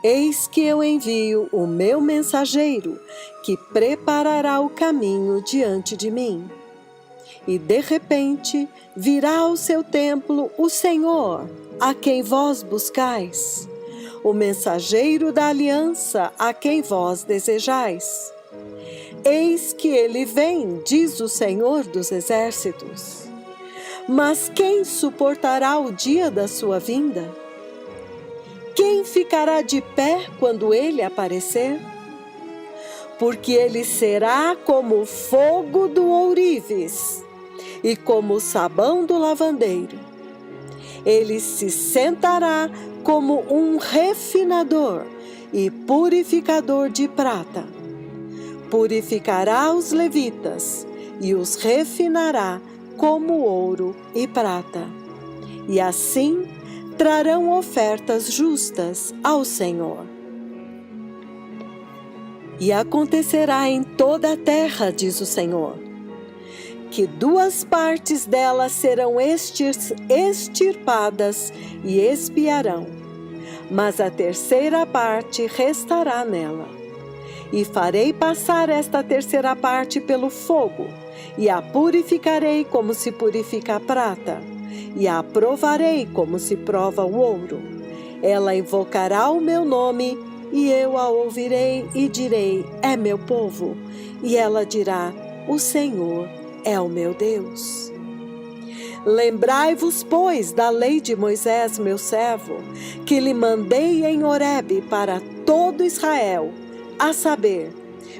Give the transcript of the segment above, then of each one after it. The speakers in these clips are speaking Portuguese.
Eis que eu envio o meu mensageiro, que preparará o caminho diante de mim. E de repente virá ao seu templo o Senhor, a quem vós buscais, o mensageiro da aliança a quem vós desejais. Eis que ele vem, diz o Senhor dos Exércitos. Mas quem suportará o dia da sua vinda? Quem ficará de pé quando ele aparecer? Porque ele será como o fogo do ourives e como o sabão do lavandeiro. Ele se sentará como um refinador e purificador de prata. Purificará os levitas e os refinará como ouro e prata. E assim trarão ofertas justas ao Senhor. E acontecerá em toda a terra, diz o Senhor, que 2 partes dela serão extirpadas e expiarão, mas a 3ª parte restará nela. E farei passar esta 3ª parte pelo fogo, e a purificarei como se purifica a prata, e a provarei como se prova o ouro. Ela invocará o meu nome, e eu a ouvirei e direi: é meu povo. E ela dirá: o Senhor é o meu Deus. Lembrai-vos, pois, da lei de Moisés, meu servo, que lhe mandei em Horebe para todo Israel, a saber,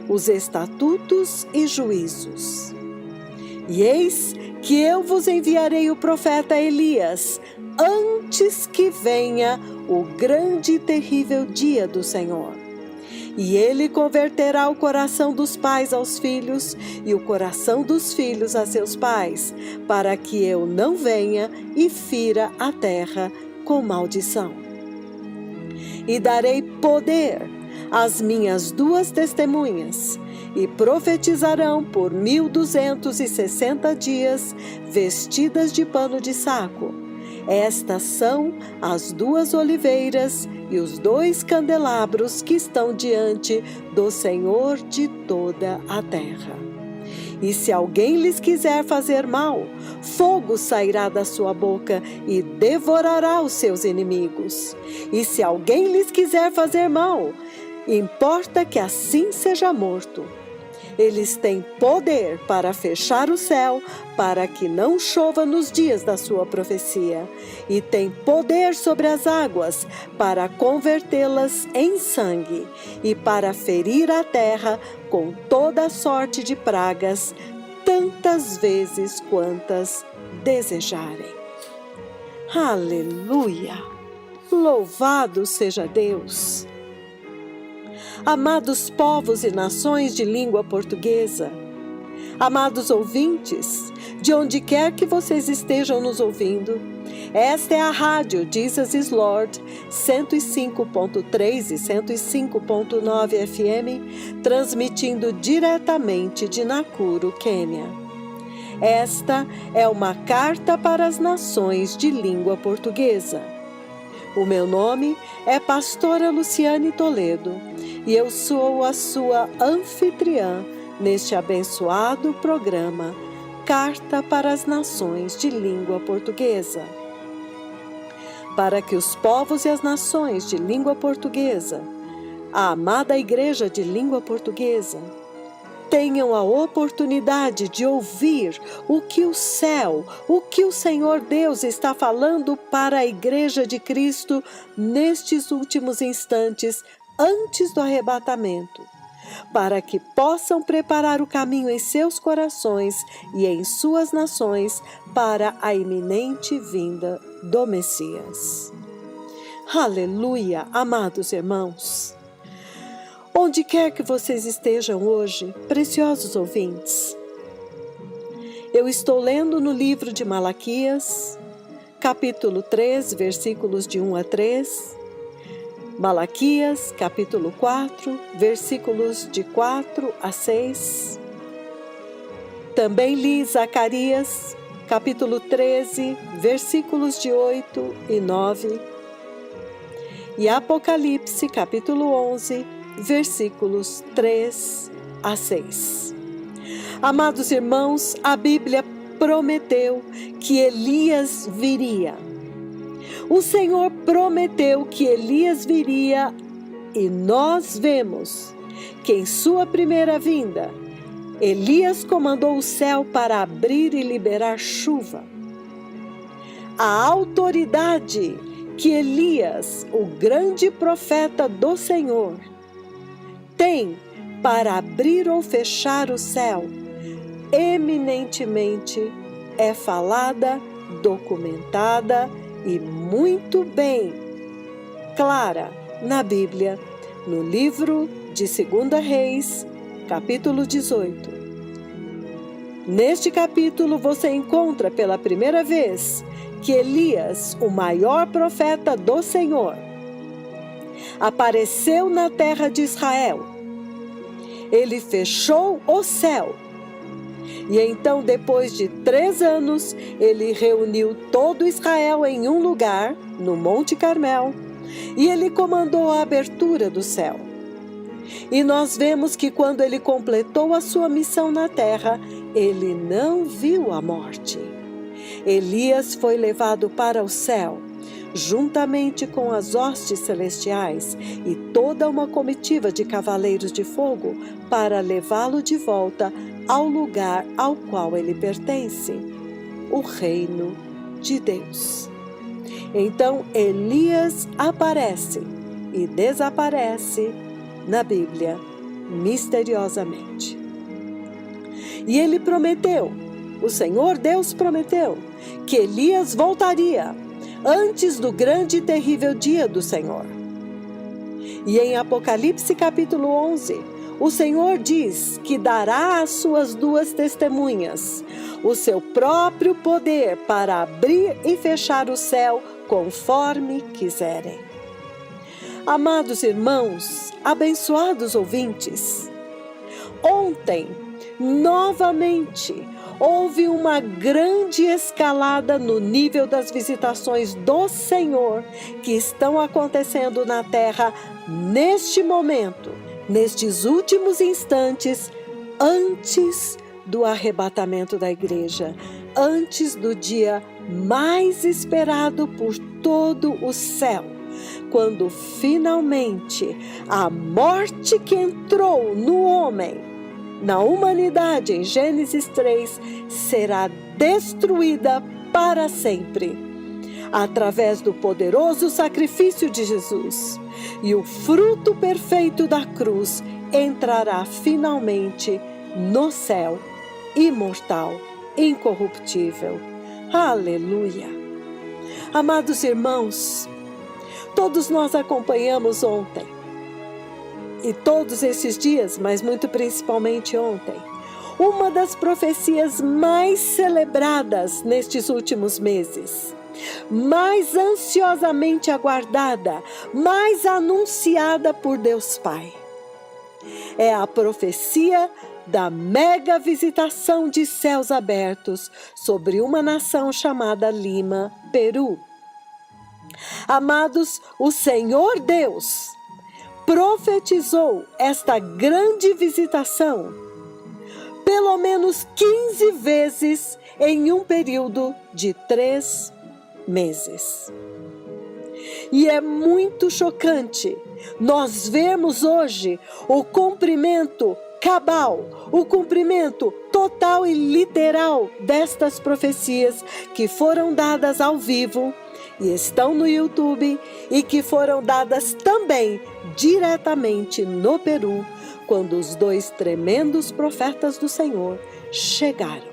os estatutos e juízos. E eis que eu vos enviarei o profeta Elias, antes que venha o grande e terrível dia do Senhor. E ele converterá o coração dos pais aos filhos e o coração dos filhos a seus pais, para que eu não venha e fira a terra com maldição. E darei poder às minhas 2 testemunhas, e profetizarão por 1260 dias, vestidas de pano de saco. Estas são as 2 oliveiras e os 2 candelabros que estão diante do Senhor de toda a terra. E se alguém lhes quiser fazer mal, fogo sairá da sua boca e devorará os seus inimigos. E se alguém lhes quiser fazer mal, importa que assim seja morto. Eles têm poder para fechar o céu, para que não chova nos dias da sua profecia, e têm poder sobre as águas, para convertê-las em sangue, e para ferir a terra com toda sorte de pragas, tantas vezes quantas desejarem. Aleluia! Louvado seja Deus! Amados povos e nações de língua portuguesa, amados ouvintes, de onde quer que vocês estejam nos ouvindo, esta é a rádio Jesus is Lord 105.3 e 105.9 FM, transmitindo diretamente de Nakuru, Quênia. Esta é uma carta para as nações de língua portuguesa. O meu nome é Pastora Luciane Toledo e eu sou a sua anfitriã neste abençoado programa Carta para as Nações de Língua Portuguesa. Para que os povos e as nações de língua portuguesa, a amada Igreja de Língua Portuguesa, tenham a oportunidade de ouvir o que o céu, o que o Senhor Deus está falando para a Igreja de Cristo nestes últimos instantes antes do arrebatamento, para que possam preparar o caminho em seus corações e em suas nações para a iminente vinda do Messias. Aleluia, amados irmãos! Onde quer que vocês estejam hoje, preciosos ouvintes, eu estou lendo no livro de Malaquias, capítulo 3, versículos de 1 a 3, Malaquias, capítulo 4, versículos de 4 a 6. Também li Zacarias, capítulo 13, versículos de 8 e 9. e Apocalipse capítulo 11, versículos 3 a 6. Amados irmãos, a Bíblia prometeu que Elias viria. O Senhor prometeu que Elias viria e nós vemos que em sua primeira vinda, Elias comandou o céu para abrir e liberar chuva. A autoridade que Elias, o grande profeta do Senhor, tem para abrir ou fechar o céu, eminentemente é falada, documentada e muito bem clara na Bíblia, no livro de 2 Reis, capítulo 18. Neste capítulo você encontra pela primeira vez que Elias, o maior profeta do Senhor, apareceu na terra de Israel. Ele fechou o céu. E então, depois de 3 anos, ele reuniu todo Israel em um lugar, no Monte Carmel, e ele comandou a abertura do céu. E nós vemos que quando ele completou a sua missão na terra, ele não viu a morte. Elias foi levado para o céu, juntamente com as hostes celestiais e toda uma comitiva de cavaleiros de fogo, para levá-lo de volta ao lugar ao qual ele pertence, o reino de Deus. Então Elias aparece e desaparece na Bíblia misteriosamente. E ele prometeu, o Senhor Deus prometeu, que Elias voltaria antes do grande e terrível dia do Senhor. E em Apocalipse capítulo 11, o Senhor diz que dará às suas 2 testemunhas o seu próprio poder para abrir e fechar o céu conforme quiserem. Amados irmãos, abençoados ouvintes, ontem, novamente, houve uma grande escalada no nível das visitações do Senhor que estão acontecendo na terra neste momento, nestes últimos instantes, antes do arrebatamento da igreja, antes do dia mais esperado por todo o céu, quando finalmente a morte que entrou no homem, na humanidade, em Gênesis 3, será destruída para sempre, através do poderoso sacrifício de Jesus. E o fruto perfeito da cruz entrará finalmente no céu, imortal, incorruptível. Aleluia! Amados irmãos, todos nós acompanhamos ontem, e todos esses dias, mas muito principalmente ontem, uma das profecias mais celebradas nestes últimos meses, mais ansiosamente aguardada, mais anunciada por Deus Pai. É a profecia da mega visitação de céus abertos sobre uma nação chamada Lima, Peru. Amados, o Senhor Deus profetizou esta grande visitação pelo menos 15 vezes em um período de 3 meses. E é muito chocante nós vermos hoje o cumprimento cabal, o cumprimento total e literal destas profecias que foram dadas ao vivo e estão no YouTube, e que foram dadas também diretamente no Peru, quando os 2 tremendos profetas do Senhor chegaram.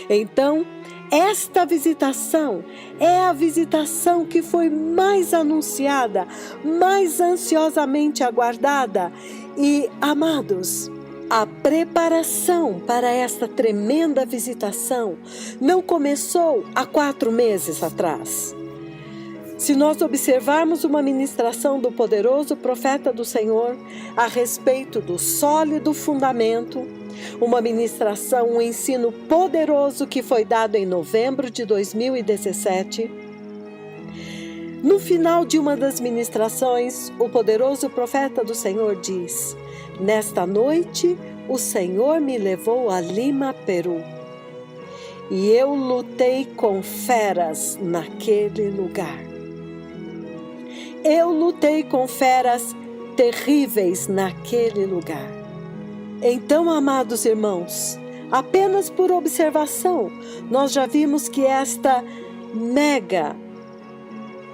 Então, esta visitação é a visitação que foi mais anunciada, mais ansiosamente aguardada. E, amados, a preparação para esta tremenda visitação não começou há 4 meses atrás. Se nós observarmos uma ministração do poderoso profeta do Senhor a respeito do sólido fundamento, uma ministração, um ensino poderoso que foi dado em novembro de 2017, No final de uma das ministrações, o poderoso profeta do Senhor diz: nesta noite, o Senhor me levou a Lima, Peru, e eu lutei com feras naquele lugar. Eu lutei com feras terríveis naquele lugar. Então, amados irmãos, apenas por observação, nós já vimos que esta mega,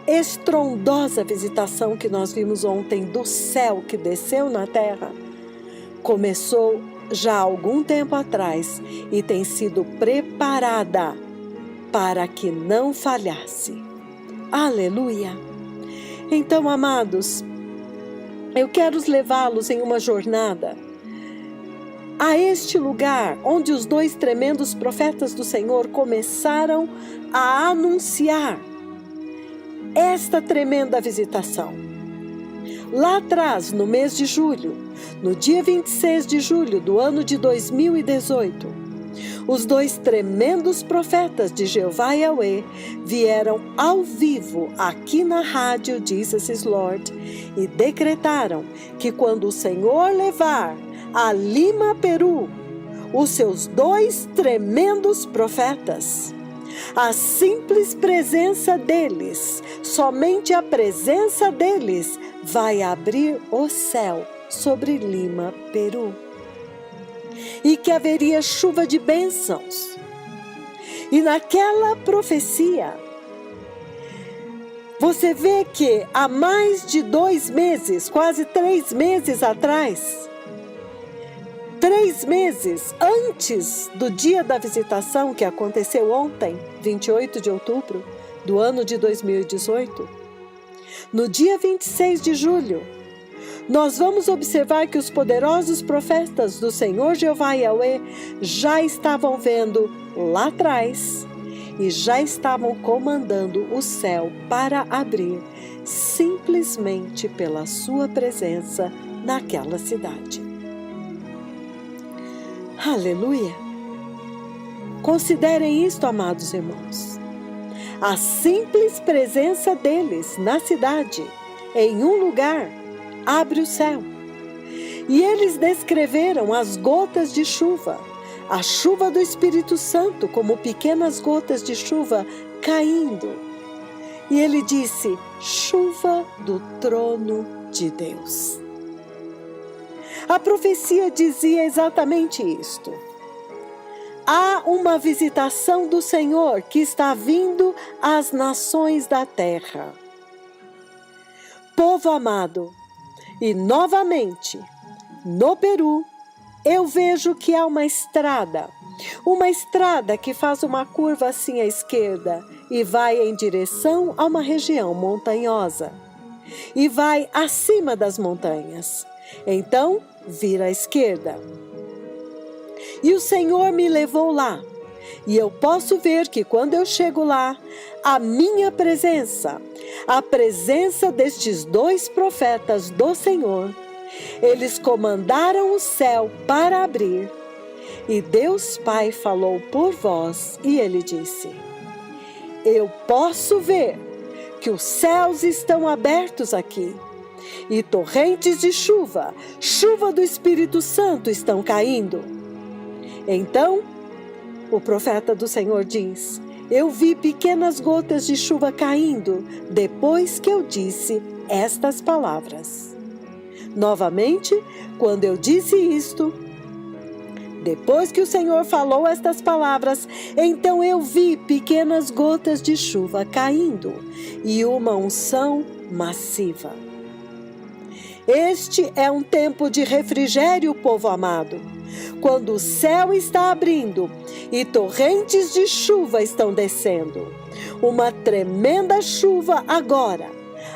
estrondosa visitação que nós vimos ontem do céu que desceu na terra, começou já há algum tempo atrás e tem sido preparada para que não falhasse. Aleluia! Então, amados, eu quero levá-los em uma jornada a este lugar onde os dois tremendos profetas do Senhor começaram a anunciar esta tremenda visitação. Lá atrás, no mês de julho, no dia 26 de julho do ano de 2018, os dois tremendos profetas de Jeová Yahweh vieram ao vivo aqui na rádio Jesus is Lord e decretaram que quando o Senhor levar a Lima, Peru, os seus dois tremendos profetas, a simples presença deles, somente a presença deles vai abrir o céu sobre Lima, Peru. E que haveria chuva de bênçãos. E naquela profecia, você vê que há mais de 2 meses, quase 3 meses atrás, 3 meses antes do dia da visitação que aconteceu ontem, 28 de outubro do ano de 2018, no dia 26 de julho, nós vamos observar que os poderosos profetas do Senhor Jeová Yahweh já estavam vendo lá atrás e já estavam comandando o céu para abrir simplesmente pela sua presença naquela cidade. Aleluia! Considerem isto, amados irmãos. A simples presença deles na cidade, em um lugar, abre o céu. E eles descreveram as gotas de chuva, a chuva do Espírito Santo, como pequenas gotas de chuva caindo. E ele disse: chuva do trono de Deus. A profecia dizia exatamente isto. Há uma visitação do Senhor que está vindo às nações da terra. Povo amado, e novamente, no Peru, eu vejo que há uma estrada que faz uma curva assim à esquerda e vai em direção a uma região montanhosa e vai acima das montanhas. Então, vira à esquerda. E o Senhor me levou lá. E eu posso ver que quando eu chego lá, a minha presença, a presença destes dois profetas do Senhor, eles comandaram o céu para abrir. E Deus Pai falou por voz e ele disse: eu posso ver que os céus estão abertos aqui. E torrentes de chuva, chuva do Espírito Santo estão caindo. Então, o profeta do Senhor diz: eu vi pequenas gotas de chuva caindo depois que eu disse estas palavras. Novamente, quando eu disse isto, depois que o Senhor falou estas palavras, então eu vi pequenas gotas de chuva caindo e uma unção massiva. Este é um tempo de refrigério, povo amado, quando o céu está abrindo e torrentes de chuva estão descendo. Uma tremenda chuva agora,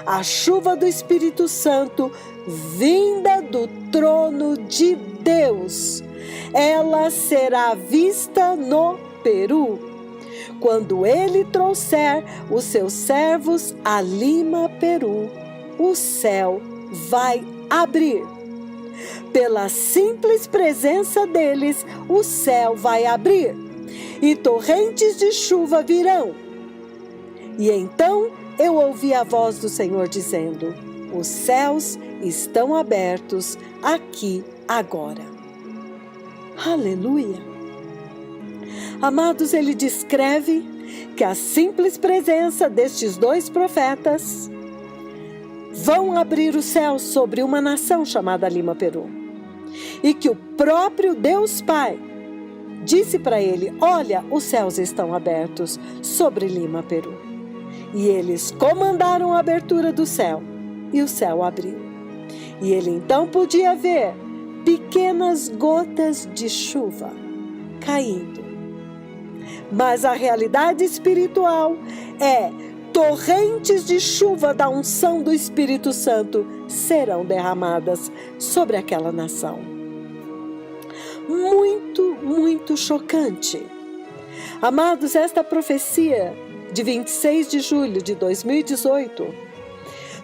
a chuva do Espírito Santo, vinda do trono de Deus. Ela será vista no Peru, quando ele trouxer os seus servos a Lima, Peru. O céu vai abrir. Pela simples presença deles, o céu vai abrir e torrentes de chuva virão. E então eu ouvi a voz do Senhor dizendo: os céus estão abertos aqui agora. Aleluia! Amados, ele descreve que a simples presença destes dois profetas vão abrir os céus sobre uma nação chamada Lima, Peru. E que o próprio Deus Pai disse para ele: olha, os céus estão abertos sobre Lima, Peru. E eles comandaram a abertura do céu, e o céu abriu. E ele então podia ver pequenas gotas de chuva caindo. Mas a realidade espiritual é: torrentes de chuva da unção do Espírito Santo serão derramadas sobre aquela nação. Muito, muito chocante. Amados, esta profecia de 26 de julho de 2018,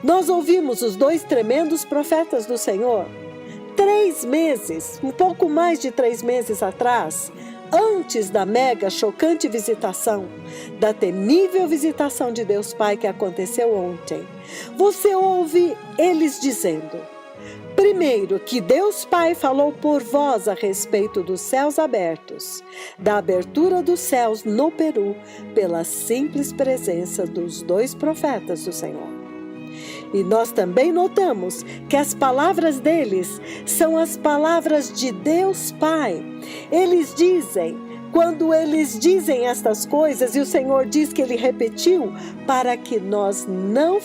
nós ouvimos os dois tremendos profetas do Senhor 3 meses, um pouco mais de 3 meses atrás, antes da mega chocante visitação, da temível visitação de Deus Pai que aconteceu ontem. Você ouve eles dizendo: primeiro, que Deus Pai falou por voz a respeito dos céus abertos, da abertura dos céus no Peru, pela simples presença dos dois profetas do Senhor. E nós também notamos que as palavras deles são as palavras de Deus Pai. Eles dizem, quando eles dizem estas coisas, e o Senhor diz que Ele repetiu, para que nós não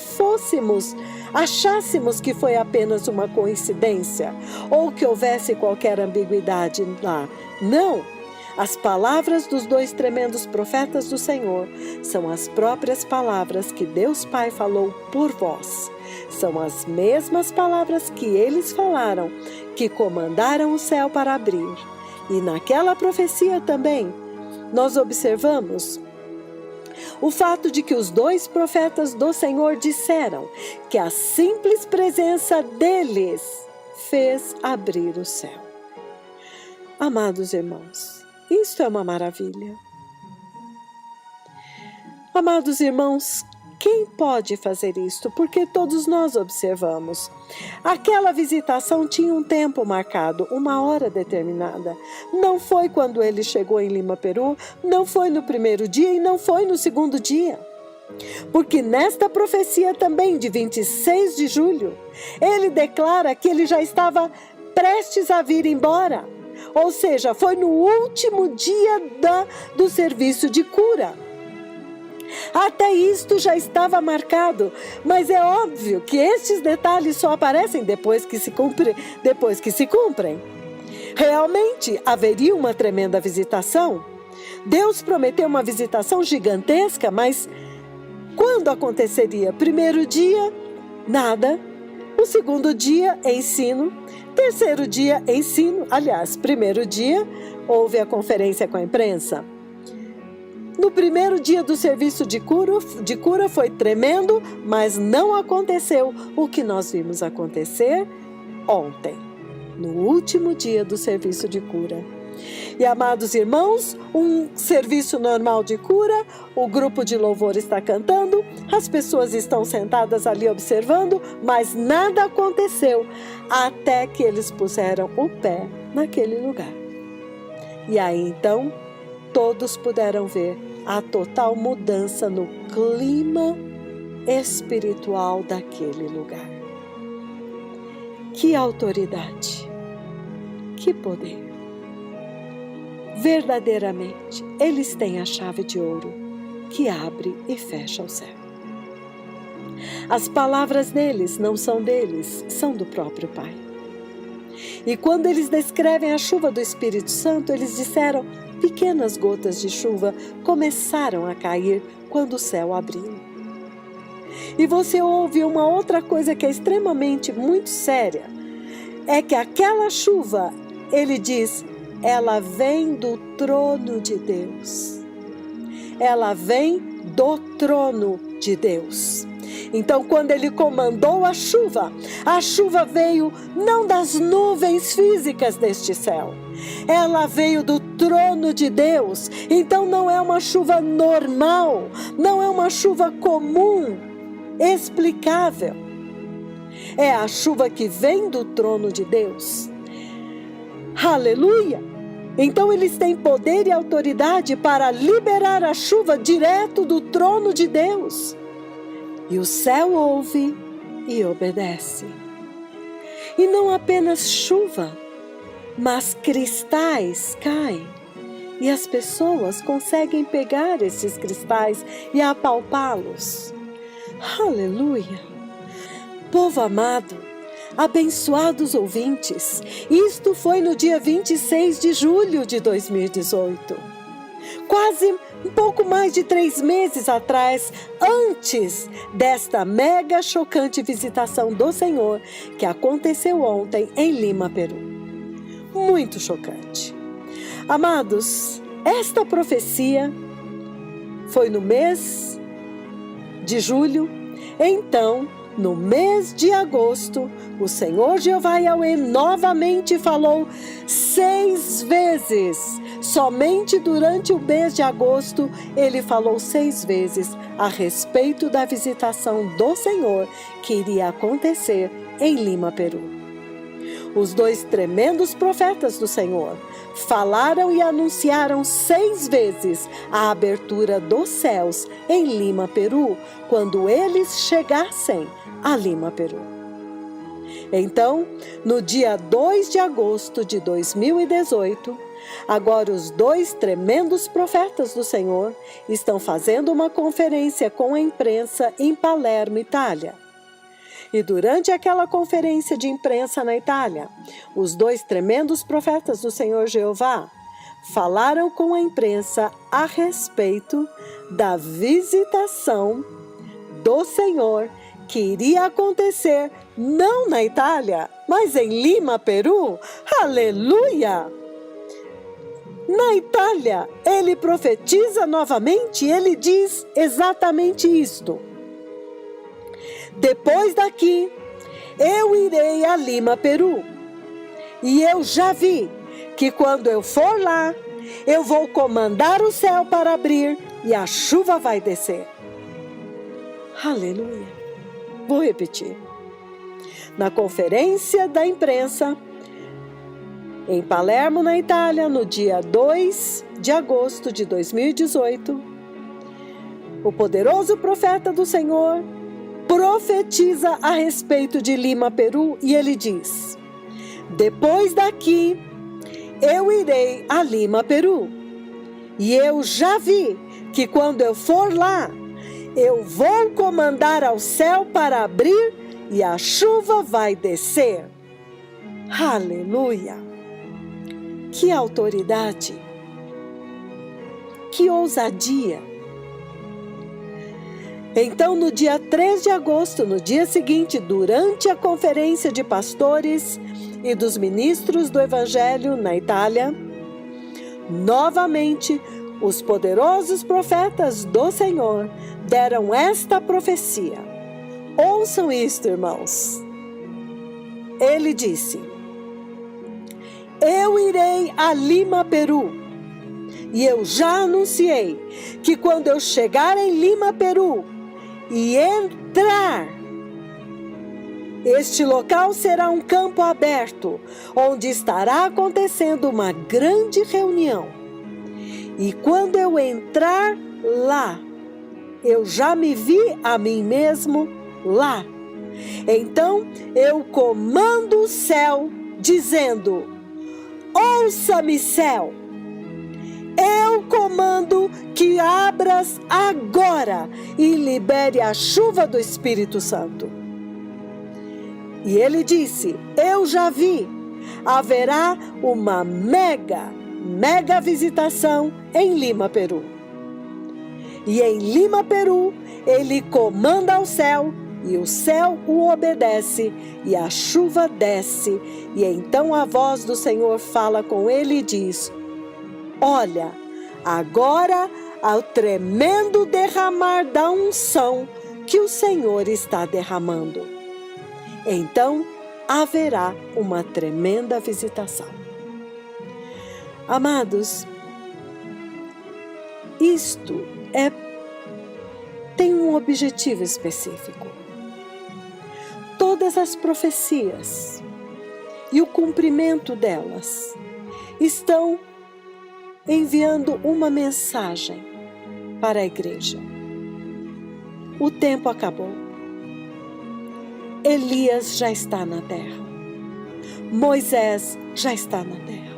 achássemos que foi apenas uma coincidência, ou que houvesse qualquer ambiguidade lá. Não! As palavras dos dois tremendos profetas do Senhor são as próprias palavras que Deus Pai falou por vós. São as mesmas palavras que eles falaram, que comandaram o céu para abrir. E naquela profecia também, nós observamos o fato de que os dois profetas do Senhor disseram que a simples presença deles fez abrir o céu. Amados irmãos, isto é uma maravilha. Amados irmãos, quem pode fazer isto? Porque todos nós observamos. Aquela visitação tinha um tempo marcado, uma hora determinada. Não foi quando ele chegou em Lima, Peru, não foi no primeiro dia e não foi no segundo dia. Porque nesta profecia também de 26 de julho, ele declara que ele já estava prestes a vir embora. Ou seja, foi no último dia do serviço de cura. Até isto já estava marcado, mas é óbvio que estes detalhes só aparecem depois que se cumprem. Realmente haveria uma tremenda visitação. Deus prometeu uma visitação gigantesca, mas quando aconteceria? Primeiro dia, nada. O segundo dia, ensino. Terceiro dia, ensino. Aliás, primeiro dia, houve a conferência com a imprensa. No primeiro dia do serviço de cura foi tremendo, mas não aconteceu o que nós vimos acontecer ontem, no último dia do serviço de cura. E, amados irmãos, um serviço normal de cura, o grupo de louvor está cantando, as pessoas estão sentadas ali observando, mas nada aconteceu até que eles puseram o pé naquele lugar. E aí então, todos puderam ver a total mudança no clima espiritual daquele lugar. Que autoridade, que poder! Verdadeiramente, eles têm a chave de ouro que abre e fecha o céu. As palavras deles não são deles, são do próprio Pai. E quando eles descrevem a chuva do Espírito Santo, eles disseram: pequenas gotas de chuva começaram a cair quando o céu abriu. E você ouve uma outra coisa que é extremamente muito séria, é que aquela chuva, ele diz, ela vem do trono de Deus. Ela vem do trono de Deus. Então, quando ele comandou a chuva veio não das nuvens físicas deste céu. Ela veio do trono de Deus. Então não é uma chuva normal, não é uma chuva comum, explicável. É a chuva que vem do trono de Deus. Aleluia! Então eles têm poder e autoridade para liberar a chuva direto do trono de Deus. E o céu ouve e obedece. E não apenas chuva, mas cristais caem. E as pessoas conseguem pegar esses cristais e apalpá-los. Aleluia! Povo amado, abençoados ouvintes, isto foi no dia 26 de julho de 2018. Quase um pouco mais de 3 meses atrás, antes desta mega chocante visitação do Senhor que aconteceu ontem em Lima, Peru. Muito chocante. Amados, esta profecia foi no mês de julho. Então, no mês de agosto, o Senhor Jeová Yahweh novamente falou 6 vezes. Somente durante o mês de agosto, ele falou 6 vezes a respeito da visitação do Senhor que iria acontecer em Lima, Peru. Os 2 tremendos profetas do Senhor falaram e anunciaram 6 vezes a abertura dos céus em Lima, Peru, quando eles chegassem a Lima, Peru. Então, no dia 2 de agosto de 2018, agora os 2 tremendos profetas do Senhor estão fazendo uma conferência com a imprensa em Palermo, Itália. E durante aquela conferência de imprensa na Itália, os 2 tremendos profetas do Senhor Jeová falaram com a imprensa a respeito da visitação do Senhor que iria acontecer não na Itália, mas em Lima, Peru. Aleluia! Na Itália, ele profetiza novamente, ele diz exatamente isto. Depois daqui, eu irei a Lima, Peru. E eu já vi que quando eu for lá, eu vou comandar o céu para abrir e a chuva vai descer. Aleluia. Vou repetir. Na conferência da imprensa, em Palermo, na Itália, no dia 2 de agosto de 2018, o poderoso profeta do Senhor profetiza a respeito de Lima, Peru, e ele diz: depois daqui, eu irei a Lima, Peru. E eu já vi que quando eu for lá, eu vou comandar ao céu para abrir e a chuva vai descer. Aleluia! Que autoridade! Que ousadia! Então, no dia 3 de agosto, no dia seguinte, durante a conferência de pastores e dos ministros do Evangelho na Itália, novamente, os poderosos profetas do Senhor deram esta profecia. Ouçam isto, irmãos. Ele disse: eu irei a Lima, Peru. E eu já anunciei que quando eu chegar em Lima, Peru, e entrar, este local será um campo aberto, onde estará acontecendo uma grande reunião. E quando eu entrar lá, eu já me vi a mim mesmo lá. Então eu comando o céu, dizendo: ouça-me, céu. Eu comando que abras agora e libere a chuva do Espírito Santo. E ele disse: eu já vi, haverá uma mega visitação em Lima, Peru. E em Lima, Peru, ele comanda ao céu, e o céu o obedece, e a chuva desce. E então a voz do Senhor fala com ele e diz: olha, agora ao tremendo derramar da unção que o Senhor está derramando. Então haverá uma tremenda visitação. Amados, isto tem um objetivo específico. Todas as profecias e o cumprimento delas estão enviando uma mensagem para a igreja. O tempo acabou. Elias já está na terra. Moisés já está na terra.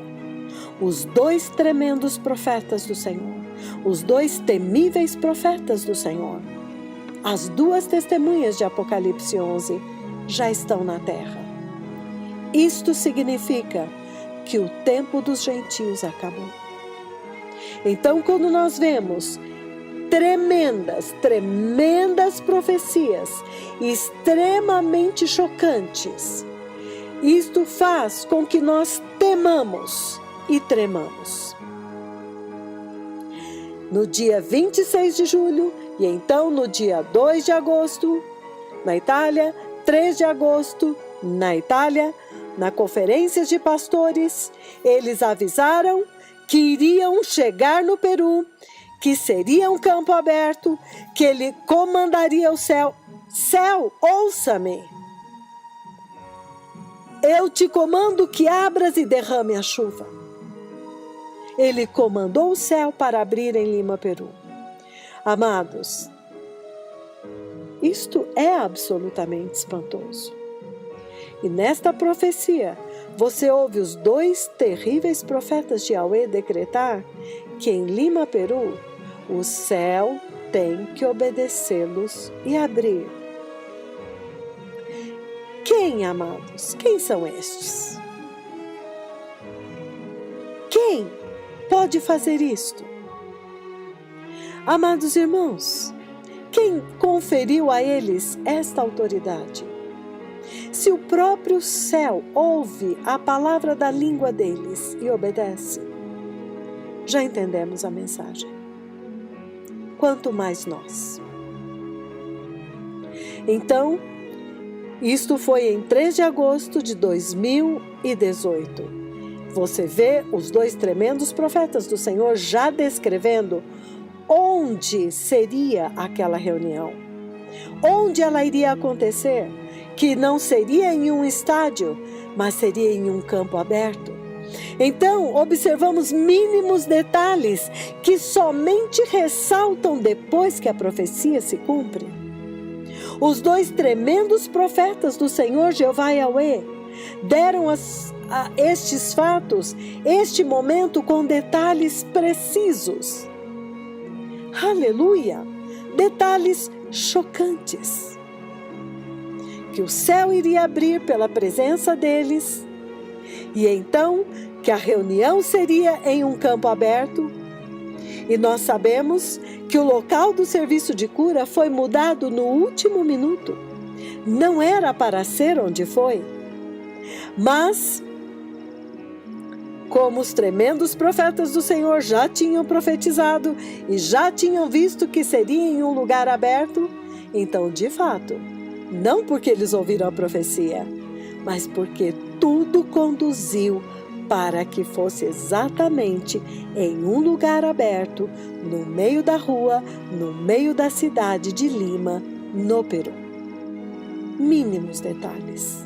Os 2 tremendos profetas do Senhor, os 2 temíveis profetas do Senhor, as 2 testemunhas de Apocalipse 11 já estão na terra. Isto significa que o tempo dos gentios acabou. Então, quando nós vemos tremendas profecias, extremamente chocantes, isto faz com que nós temamos e tremamos. No dia 26 de julho e então no dia 2 de agosto, na Itália, 3 de agosto, na Itália, na conferência de pastores, eles avisaram que iriam chegar no Peru, que seria um campo aberto, que ele comandaria o céu. Céu, ouça-me! Eu te comando que abras e derrame a chuva. Ele comandou o céu para abrir em Lima, Peru. Amados, isto é absolutamente espantoso. E nesta profecia, você ouve os 2 terríveis profetas de Yahweh decretar que em Lima, Peru, o céu tem que obedecê-los e abrir. Quem, amados? Quem são estes? Quem pode fazer isto? Amados irmãos, quem conferiu a eles esta autoridade? Se o próprio céu ouve a palavra da língua deles e obedece, já entendemos a mensagem. Quanto mais nós. Então, isto foi em 3 de agosto de 2018. Você vê os 2 tremendos profetas do Senhor já descrevendo onde seria aquela reunião, onde ela iria acontecer, que não seria em um estádio, mas seria em um campo aberto. Então, observamos mínimos detalhes que somente ressaltam depois que a profecia se cumpre. Os 2 tremendos profetas do Senhor Jeová Yahweh deram estes fatos, este momento com detalhes precisos. Aleluia! Detalhes chocantes. Que o céu iria abrir pela presença deles, e então que a reunião seria em um campo aberto. E nós sabemos que o local do serviço de cura foi mudado no último minuto. Não era para ser onde foi. Mas, como os tremendos profetas do Senhor já tinham profetizado e já tinham visto que seria em um lugar aberto, então, de fato, não porque eles ouviram a profecia, mas porque tudo conduziu para que fosse exatamente em um lugar aberto, no meio da rua, no meio da cidade de Lima, no Peru. Mínimos detalhes.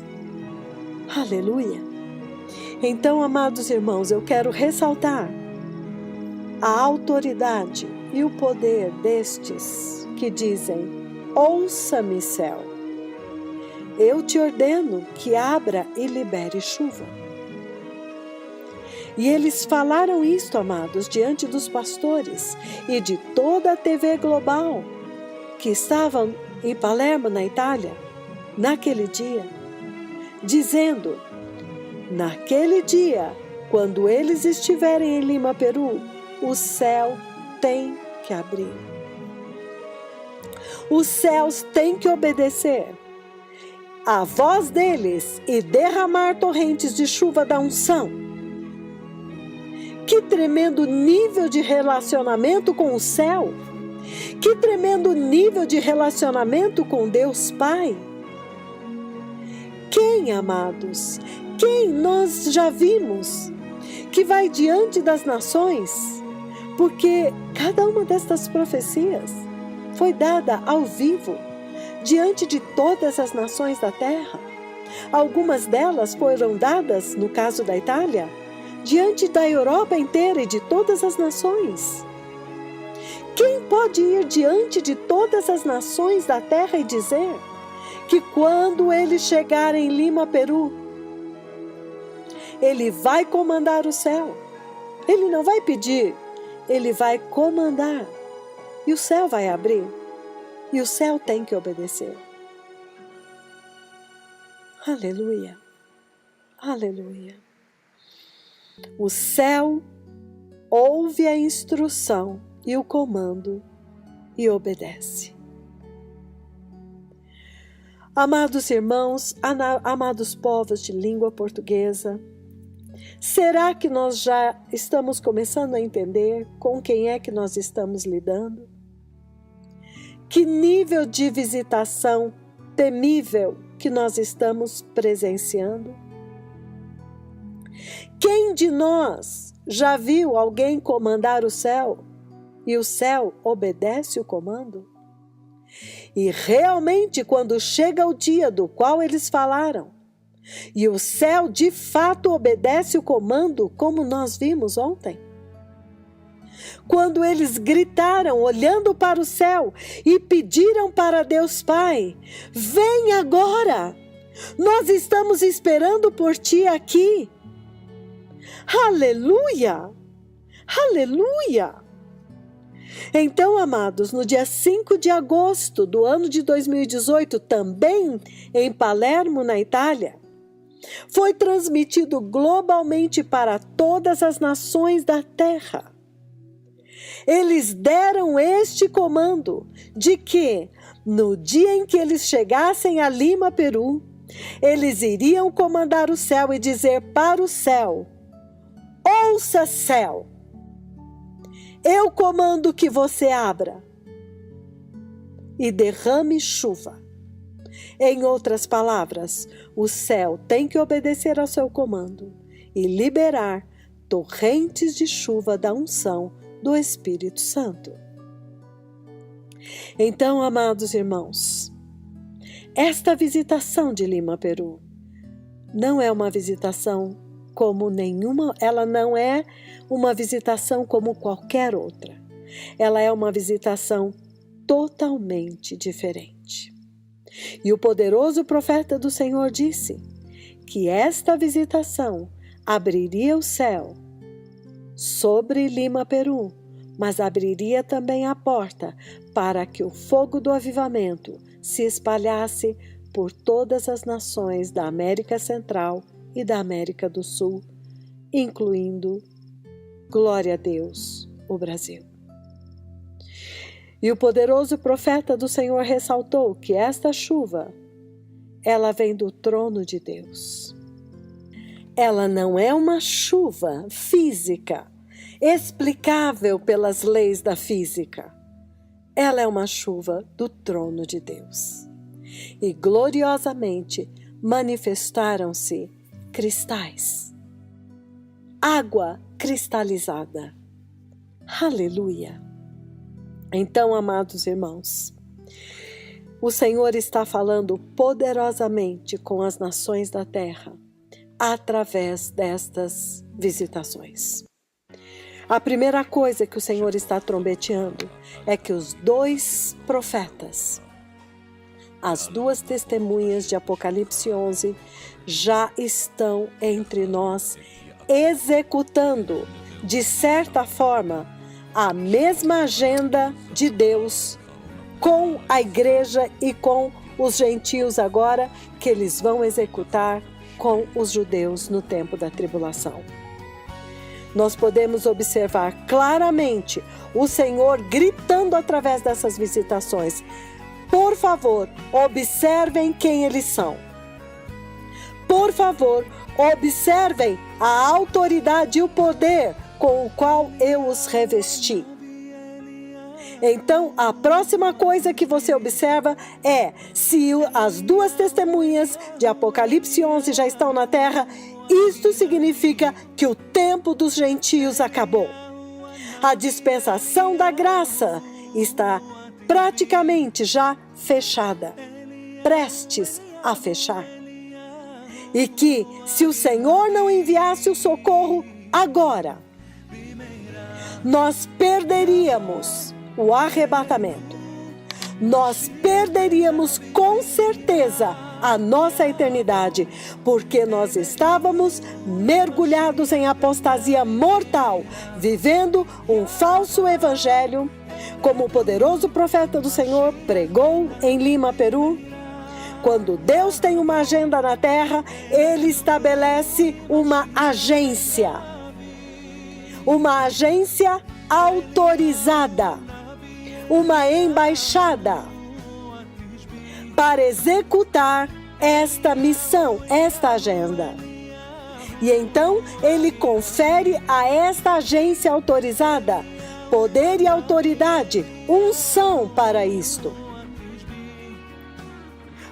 Aleluia! Então, amados irmãos, eu quero ressaltar a autoridade e o poder destes que dizem: ouça-me, céu. Eu te ordeno que abra e libere chuva. E eles falaram isto, amados, diante dos pastores e de toda a TV global que estavam em Palermo, na Itália, naquele dia, dizendo: naquele dia, quando eles estiverem em Lima, Peru, o céu tem que abrir. Os céus têm que obedecer a voz deles e derramar torrentes de chuva da unção. Que tremendo nível de relacionamento com o céu! Que tremendo nível de relacionamento com Deus Pai! Quem, amados? Quem nós já vimos que vai diante das nações, porque cada uma destas profecias foi dada ao vivo, diante de todas as nações da terra. Algumas delas foram dadas, no caso da Itália, diante da Europa inteira e de todas as nações. Quem pode ir diante de todas as nações da terra e dizer que quando ele chegar em Lima, Peru, ele vai comandar o céu? Ele não vai pedir, ele vai comandar. E o céu vai abrir. E o céu tem que obedecer. Aleluia. Aleluia. O céu ouve a instrução e o comando e obedece. Amados irmãos, amados povos de língua portuguesa, será que nós já estamos começando a entender com quem é que nós estamos lidando? Que nível de visitação temível que nós estamos presenciando? Quem de nós já viu alguém comandar o céu e o céu obedece o comando? E realmente, quando chega o dia do qual eles falaram, e o céu de fato obedece o comando, como nós vimos ontem, quando eles gritaram olhando para o céu e pediram para Deus Pai: vem agora, nós estamos esperando por ti aqui. Aleluia! Aleluia! Então, amados, no dia 5 de agosto do ano de 2018, também em Palermo, na Itália, foi transmitido globalmente para todas as nações da terra. Eles deram este comando de que, no dia em que eles chegassem a Lima, Peru, eles iriam comandar o céu e dizer para o céu: ouça, céu, eu comando que você abra e derrame chuva. Em outras palavras, o céu tem que obedecer ao seu comando e liberar torrentes de chuva da unção do Espírito Santo. Então, amados irmãos, esta visitação de Lima, Peru, não é uma visitação como nenhuma, ela não é uma visitação como qualquer outra. Ela é uma visitação totalmente diferente. E o poderoso profeta do Senhor disse que esta visitação abriria o céu sobre Lima, Peru, mas abriria também a porta para que o fogo do avivamento se espalhasse por todas as nações da América Central e da América do Sul, incluindo, glória a Deus, o Brasil. E o poderoso profeta do Senhor ressaltou que esta chuva, ela vem do trono de Deus. Ela não é uma chuva física, explicável pelas leis da física. Ela é uma chuva do trono de Deus. E gloriosamente manifestaram-se cristais, água cristalizada. Aleluia! Então, amados irmãos, o Senhor está falando poderosamente com as nações da terra através destas visitações. A primeira coisa que o Senhor está trombeteando é que os 2 profetas, as 2 testemunhas de Apocalipse 11, já estão entre nós, executando, de certa forma, a mesma agenda de Deus com a igreja e com os gentios agora, que eles vão executar com os judeus no tempo da tribulação. Nós podemos observar claramente o Senhor gritando através dessas visitações: por favor, observem quem eles são. Por favor, observem a autoridade e o poder com o qual eu os revesti. Então, a próxima coisa que você observa é: se as 2 testemunhas de Apocalipse 11 já estão na terra, Isto significa que o tempo dos gentios acabou. A dispensação da graça está praticamente já fechada, prestes a fechar. E que, se o Senhor não enviasse o socorro agora, nós perderíamos o arrebatamento. Nós perderíamos com certeza a nossa eternidade, porque nós estávamos mergulhados em apostasia mortal, vivendo um falso evangelho, como o poderoso profeta do Senhor pregou em Lima, Peru. Quando Deus tem uma agenda na terra, Ele estabelece uma agência autorizada, uma embaixada, para executar esta missão, esta agenda. E então Ele confere a esta agência autorizada poder e autoridade, unção para isto.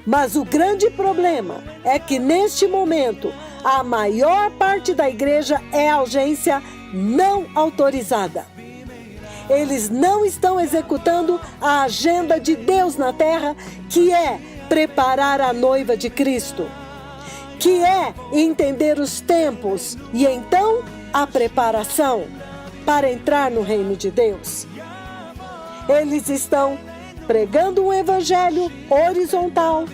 Mas o grande problema é que neste momento a maior parte da igreja é agência não autorizada. Eles não estão executando a agenda de Deus na terra, que é preparar a noiva de Cristo, que é entender os tempos e então a preparação para entrar no reino de Deus. Eles estão pregando um evangelho horizontal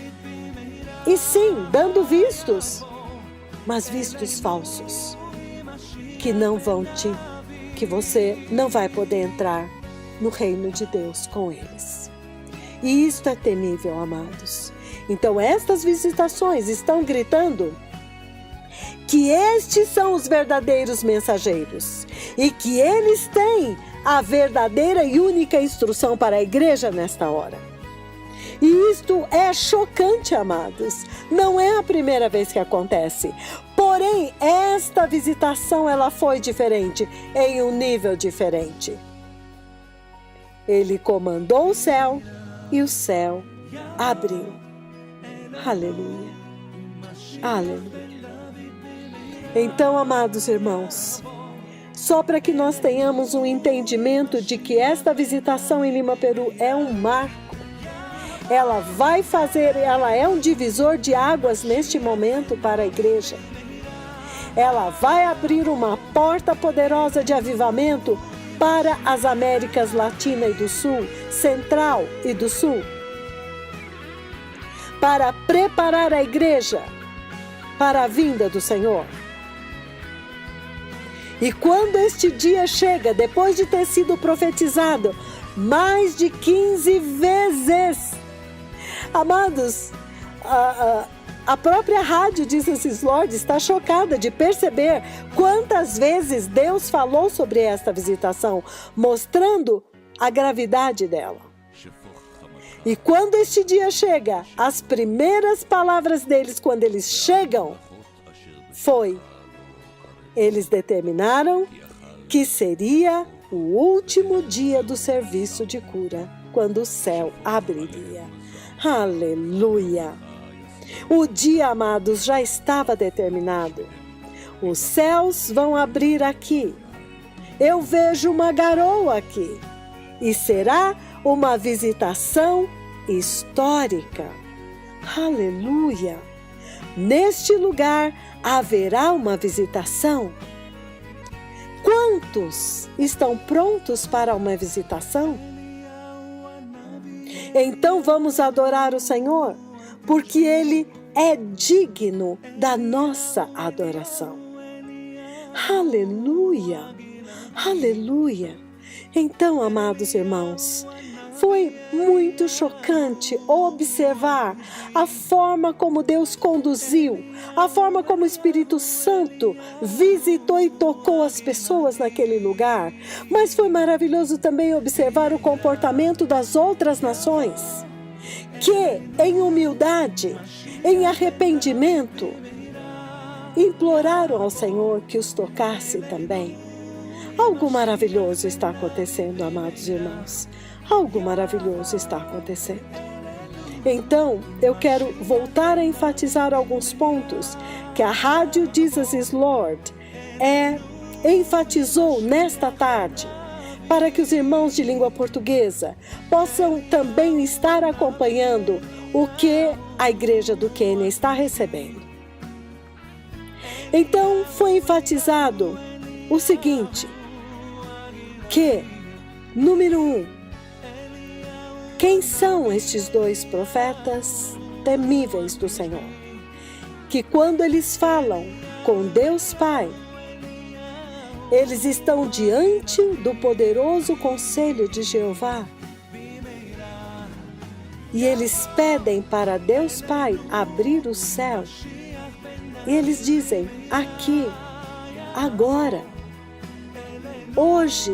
e sim, dando vistos, mas vistos falsos, que você não vai poder entrar no reino de Deus com eles. E isto é temível, amados. Então estas visitações estão gritando que estes são os verdadeiros mensageiros e que eles têm a verdadeira e única instrução para a igreja nesta hora. E isto é chocante, amados. Não é a primeira vez que acontece. Porém, esta visitação ela foi diferente, em um nível diferente. Ele comandou o céu e o céu abriu. Aleluia. Aleluia. Então, amados irmãos, só para que nós tenhamos um entendimento de que esta visitação em Lima, Peru é um marco. Ela é um divisor de águas neste momento para a igreja. Ela vai abrir uma porta poderosa de avivamento para as Américas Latina e do Sul, Central e do Sul, para preparar a igreja para a vinda do Senhor. E quando este dia chega, depois de ter sido profetizado mais de 15 vezes, amados, a própria rádio Jesus Lord está chocada de perceber quantas vezes Deus falou sobre esta visitação, mostrando a gravidade dela. E quando este dia chega, as primeiras palavras deles, quando eles chegam, eles determinaram que seria o último dia do serviço de cura, quando o céu abriria. Aleluia! O dia, amados, já estava determinado. Os céus vão abrir aqui. Eu vejo uma garoa aqui. E será uma visitação histórica. Aleluia! Neste lugar haverá uma visitação. Quantos estão prontos para uma visitação? Então vamos adorar o Senhor, porque Ele é digno da nossa adoração. Aleluia! Aleluia! Então, amados irmãos, foi muito chocante observar a forma como Deus conduziu, a forma como o Espírito Santo visitou e tocou as pessoas naquele lugar. Mas foi maravilhoso também observar o comportamento das outras nações, que em humildade, em arrependimento, imploraram ao Senhor que os tocasse também. Algo maravilhoso está acontecendo, amados irmãos. Algo maravilhoso está acontecendo. Então, eu quero voltar a enfatizar alguns pontos que a Rádio Jesus is Lord enfatizou nesta tarde, para que os irmãos de língua portuguesa possam também estar acompanhando o que a Igreja do Quênia está recebendo. Então, foi enfatizado o seguinte, que, número 1, quem são estes dois profetas temíveis do Senhor? Que quando eles falam com Deus Pai, eles estão diante do poderoso conselho de Jeová. E eles pedem para Deus Pai abrir o céu. E eles dizem, aqui, agora, hoje,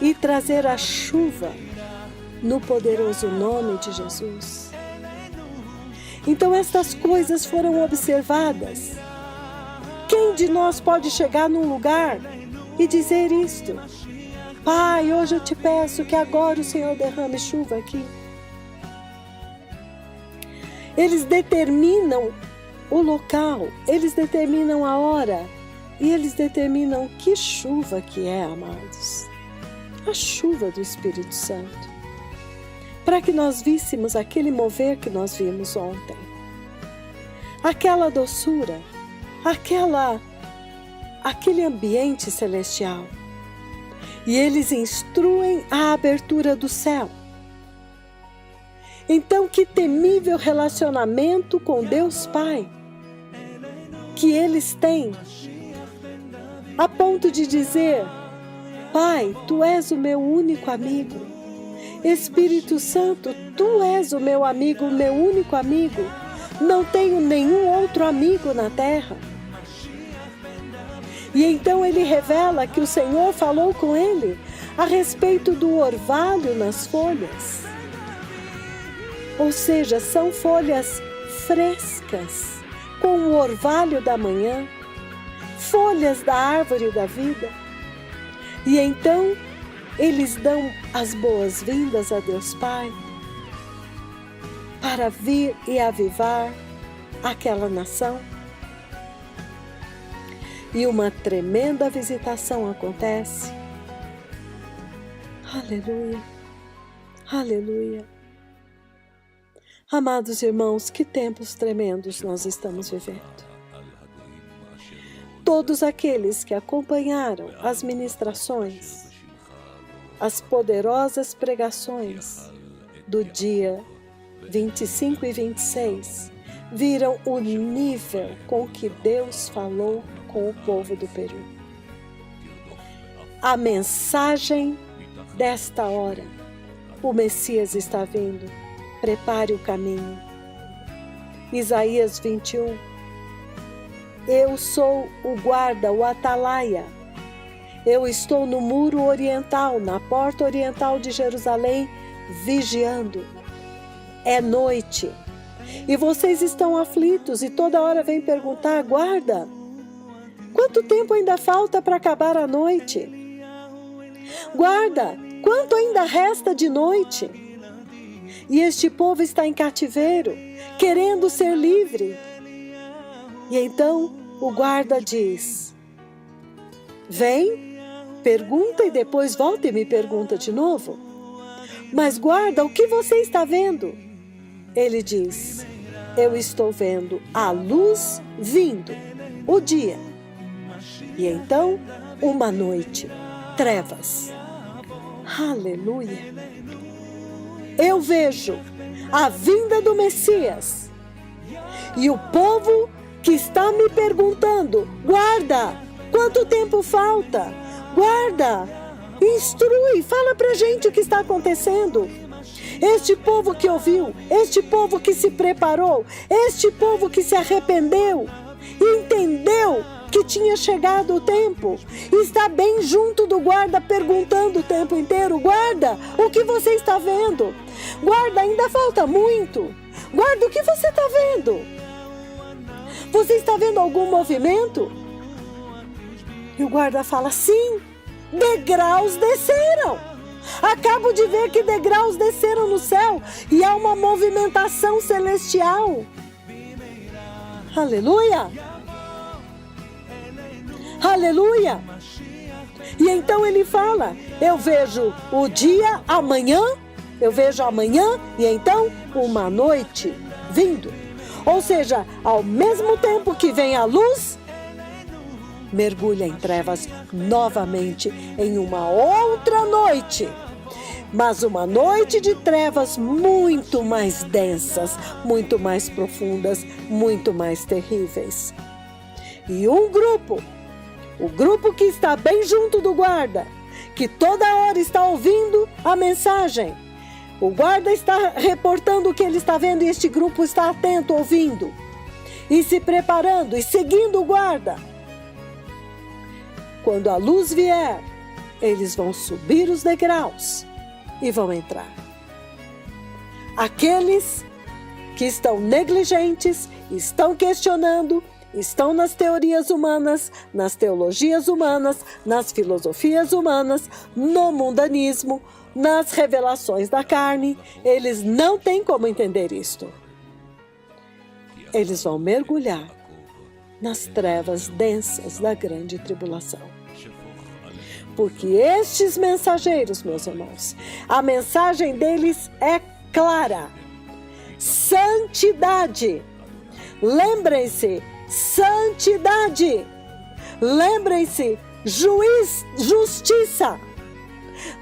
e trazer a chuva no poderoso nome de Jesus. Então estas coisas foram observadas. Quem de nós pode chegar num lugar e dizer isto? Pai, hoje eu te peço que agora o Senhor derrame chuva aqui. Eles determinam o local, eles determinam a hora e eles determinam que chuva que é, amados. A chuva do Espírito Santo. Para que nós víssemos aquele mover que nós vimos ontem. Aquela doçura, aquele ambiente celestial. E eles instruem a abertura do céu. Então, que temível relacionamento com Deus Pai que eles têm, a ponto de dizer, Pai, Tu és o meu único amigo. Espírito Santo, Tu és o meu amigo, o meu único amigo. Não tenho nenhum outro amigo na terra. E então ele revela que o Senhor falou com ele a respeito do orvalho nas folhas. Ou seja, são folhas frescas, com o orvalho da manhã, folhas da árvore da vida. E então eles dão as boas-vindas a Deus Pai para vir e avivar aquela nação. E uma tremenda visitação acontece. Aleluia, aleluia. Amados irmãos, que tempos tremendos nós estamos vivendo. Todos aqueles que acompanharam as ministrações, as poderosas pregações do dia 25 e 26, viram o nível com que Deus falou com o povo do Peru. A mensagem desta hora, o Messias está vindo, prepare o caminho. Isaías 21, eu sou o guarda, o atalaia. Eu estou no muro oriental, na porta oriental de Jerusalém, vigiando. É noite. E vocês estão aflitos e toda hora vêm perguntar, guarda, quanto tempo ainda falta para acabar a noite? Guarda, quanto ainda resta de noite? E este povo está em cativeiro, querendo ser livre. E então o guarda diz, vem, pergunta e depois volta e me pergunta de novo. Mas guarda, o que você está vendo? Ele diz, eu estou vendo a luz vindo, o dia. E então, uma noite, trevas. Aleluia. Eu vejo a vinda do Messias. E o povo que está me perguntando, guarda, quanto tempo falta? Guarda, instrui, fala pra gente o que está acontecendo. Este povo que ouviu, este povo que se preparou, este povo que se arrependeu, entendeu que tinha chegado o tempo, está bem junto do guarda perguntando o tempo inteiro, guarda, o que você está vendo? Guarda, ainda falta muito. Guarda, o que você está vendo? Você está vendo algum movimento? E o guarda fala, sim, degraus desceram. Acabo de ver que degraus desceram no céu e há uma movimentação celestial. Aleluia! Aleluia! E então ele fala, eu vejo o dia amanhã, eu vejo amanhã e então uma noite vindo. Ou seja, ao mesmo tempo que vem a luz, mergulha em trevas novamente em uma outra noite. Mas uma noite de trevas muito mais densas, muito mais profundas, muito mais terríveis. E um grupo, o grupo que está bem junto do guarda, que toda hora está ouvindo a mensagem. O guarda está reportando o que ele está vendo e este grupo está atento, ouvindo. E se preparando e seguindo o guarda. Quando a luz vier, eles vão subir os degraus e vão entrar. Aqueles que estão negligentes, estão questionando, estão nas teorias humanas, nas teologias humanas, nas filosofias humanas, no mundanismo, nas revelações da carne, eles não têm como entender isto. Eles vão mergulhar nas trevas densas da grande tribulação. Porque estes mensageiros, meus irmãos, a mensagem deles é clara. Santidade. Lembrem-se, santidade. Lembrem-se, justiça.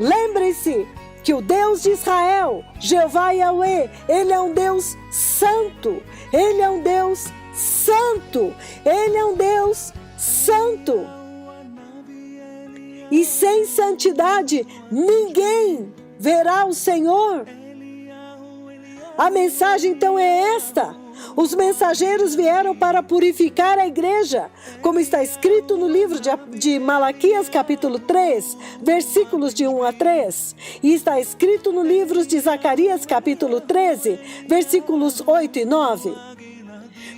Lembrem-se que o Deus de Israel, Jeová Yahweh, Ele é um Deus santo. Ele é um Deus santo. Ele é um Deus santo. E sem santidade, ninguém verá o Senhor. A mensagem então é esta. Os mensageiros vieram para purificar a igreja, como está escrito no livro de Malaquias, capítulo 3, versículos de 1 a 3. E está escrito no livro de Zacarias, capítulo 13, versículos 8 e 9.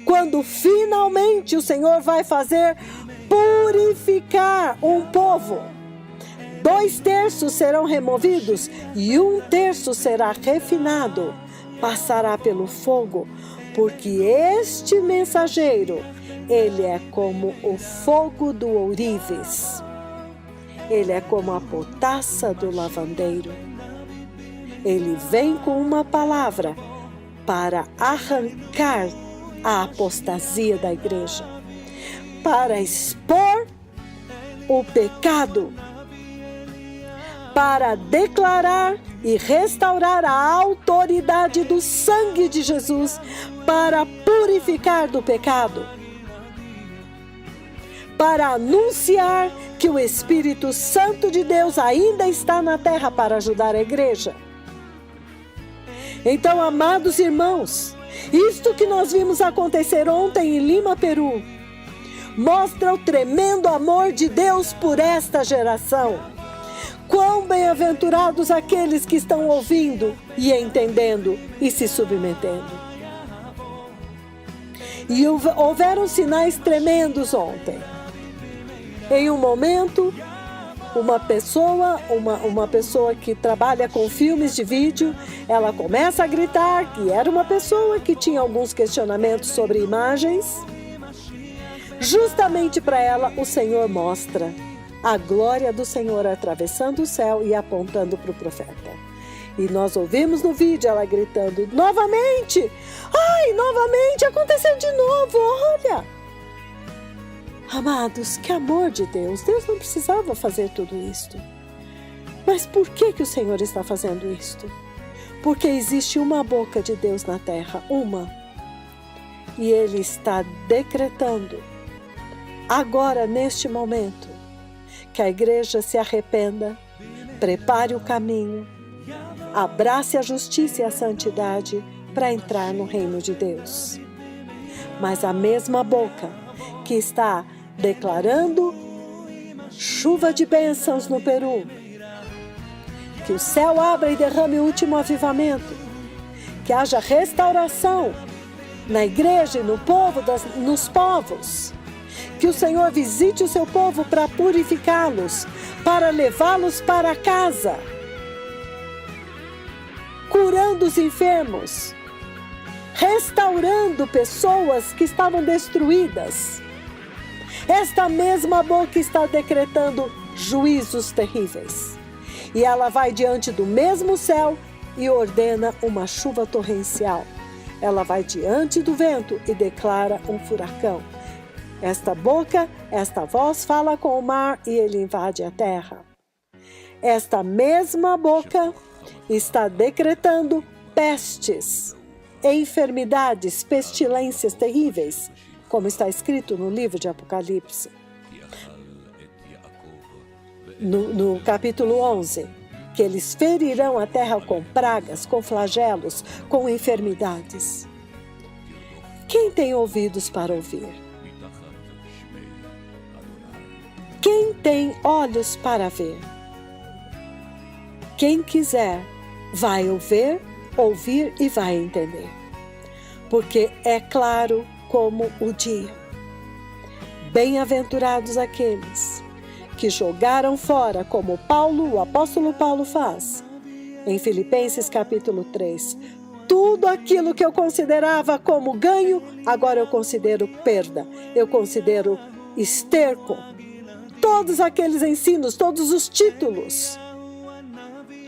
Quando finalmente o Senhor vai fazer purificar um povo, 2/3 serão removidos e 1/3 será refinado, passará pelo fogo, porque este mensageiro, ele é como o fogo do ourives, ele é como a potassa do lavandeiro. Ele vem com uma palavra para arrancar a apostasia da igreja, para expor o pecado, para declarar e restaurar a autoridade do sangue de Jesus, para purificar do pecado, para anunciar que o Espírito Santo de Deus ainda está na terra para ajudar a igreja. Então, amados irmãos, isto que nós vimos acontecer ontem em Lima, Peru, mostra o tremendo amor de Deus por esta geração. Quão bem-aventurados aqueles que estão ouvindo e entendendo e se submetendo. E houveram sinais tremendos ontem. Em um momento, uma pessoa que trabalha com filmes de vídeo, ela começa a gritar que era uma pessoa que tinha alguns questionamentos sobre imagens. Justamente para ela, o Senhor mostra a glória do Senhor atravessando o céu e apontando para o profeta. E nós ouvimos no vídeo ela gritando, novamente! Ai, novamente, aconteceu de novo, olha! Amados, que amor de Deus! Deus não precisava fazer tudo isto. Mas por que o Senhor está fazendo isto? Porque existe uma boca de Deus na terra, uma. E Ele está decretando, agora, neste momento, que a igreja se arrependa, prepare o caminho, abrace a justiça e a santidade para entrar no reino de Deus. Mas a mesma boca que está declarando chuva de bênçãos no Peru, que o céu abra e derrame o último avivamento, que haja restauração na igreja e no povo, nos povos, que o Senhor visite o seu povo para purificá-los, para levá-los para casa. curando os enfermos, restaurando pessoas que estavam destruídas. Esta mesma boca está decretando juízos terríveis. E ela vai diante do mesmo céu e ordena uma chuva torrencial. Ela vai diante do vento e declara um furacão. Esta boca, esta voz fala com o mar e ele invade a terra. Esta mesma boca está decretando pestes, enfermidades, pestilências terríveis, como está escrito no livro de Apocalipse. No capítulo 11, que eles ferirão a terra com pragas, com flagelos, com enfermidades. Quem tem ouvidos para ouvir? Quem tem olhos para ver? Quem quiser, vai ouvir e vai entender. Porque é claro como o dia. Bem-aventurados aqueles que jogaram fora, como o apóstolo Paulo faz, em Filipenses capítulo 3. Tudo aquilo que eu considerava como ganho, agora eu considero perda, eu considero esterco. Todos aqueles ensinos, todos os títulos.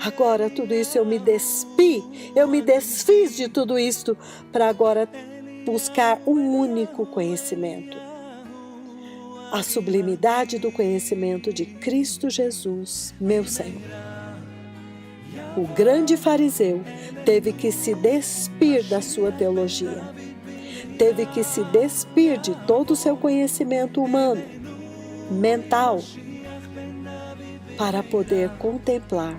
Agora tudo isso eu me desfiz de tudo isso para agora buscar um único conhecimento. A sublimidade do conhecimento de Cristo Jesus, meu Senhor. O grande fariseu teve que se despir da sua teologia. Teve que se despir de todo o seu conhecimento humano, mental, para poder contemplar